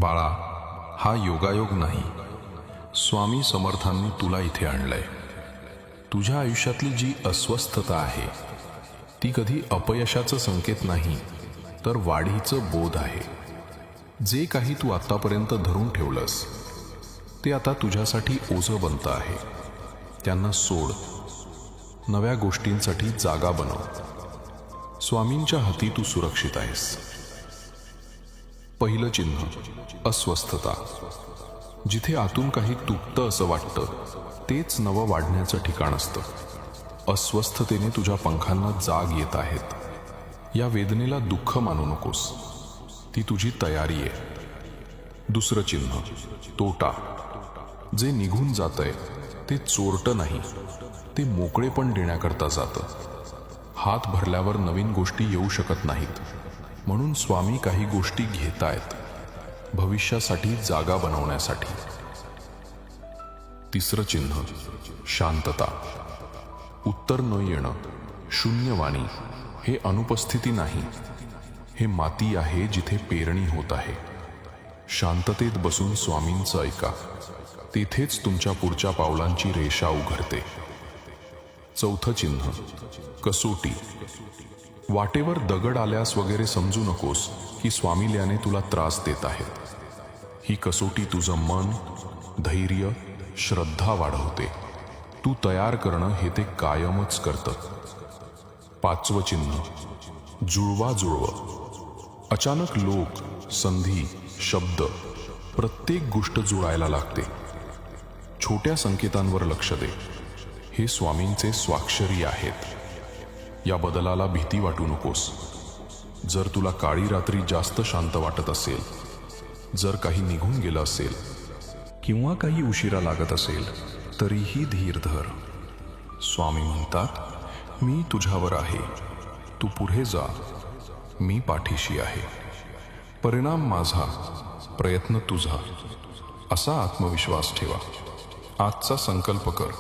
बाळा, हा योगायोग नाही. स्वामी समर्थांनी तुला इथे आणलंय. तुझ्या आयुष्यातली जी अस्वस्थता आहे ती कधी अपयशाचं संकेत नाही, तर वाढीचं बोध आहे. जे काही तू आतापर्यंत धरून ठेवलंस ते आता तुझ्यासाठी ओझं बनतं आहे. त्यांना सोड. नव्या गोष्टींसाठी जागा बनव. स्वामींच्या हाती तू सुरक्षित आहेस. पहिलं चिन्ह, अस्वस्थता. जिथे आतून काही तुटतं असं वाटतं तेच नवं वाढण्याचं ठिकाण असतं. अस्वस्थतेने तुझ्या पंखांना जाग येत आहेत. या वेदनेला दुःख मानू नकोस, ती तुझी तयारी आहे. दुसरं चिन्ह, तोटा. जे निघून जातंय ते चोरटं नाही, ते मोकळेपण देण्याकरता जातं. हात भरल्यावर नवीन गोष्टी येऊ शकत नाहीत, म्हणून स्वामी काही गोष्टी घेतायत, भविष्यासाठी जागा बनवण्यासाठी. तिसरं चिन्ह, शांतता. उत्तर न येणं, शून्यवाणी, हे अनुपस्थिती नाही, हे माती आहे जिथे पेरणी होत आहे. शांततेत बसून स्वामींचं ऐका. तेथेच तुमच्या पुढच्या पावलांची रेषा उघडते. चौथं चिन्ह, कसोटी. वाटेवर दगड आल्यास वगैरे समजू नकोस की स्वामील्याने तुला त्रास देत आहेत. ही कसोटी तुझं मन, धैर्य, श्रद्धा वाढवते. तू तयार करणं हे ते कायमच करतं. पाचवं चिन्ह, जुळवा. अचानक लोक, संधी, शब्द, प्रत्येक गोष्ट जुळायला लागते. छोट्या संकेतांवर लक्ष दे. हे स्वामींचे स्वाक्षरी आहेत. या बदलाला भीती वाटू नकोस. जर तुला काळी रात्री जास्त शांत वाटत असेल, जर काही निघून गेलं असेल किंवा काही उशिरा लागत असेल, तरीही धीर धर. स्वामी म्हणतात, मी तुझ्यावर आहे, तू पुढे जा, मी पाठीशी आहे. परिणाम माझा, प्रयत्न तुझा, असा आत्मविश्वास ठेवा. आजचा संकल्प कर.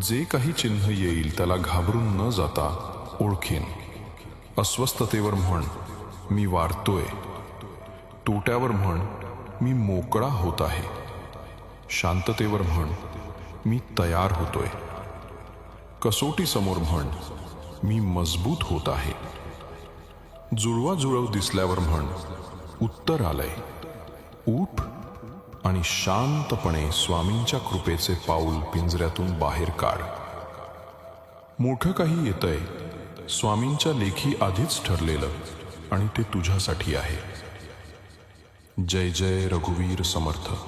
जे काही चिन्ह येईल त्याला घाबरून न जाता ओळखीन. अस्वस्थतेवर म्हण, मी वाढतोय. तोट्यावर म्हण, मी मोकळा होत आहे. शांततेवर म्हण, मी तयार होतोय. कसोटी समोर म्हण, मी मजबूत होत आहे. जुळवाजुळव दिसल्यावर म्हण, उत्तर आलंय. उठ आणि शांतपणे स्वामींच्या कृपेचे पाऊल पिंजऱ्यातून बाहेर काढ. मोठं काही येतंय, स्वामींच्या लेखी आधीच ठरलेलं, आणि ते तुझ्यासाठी आहे. जय जय रघुवीर समर्थ.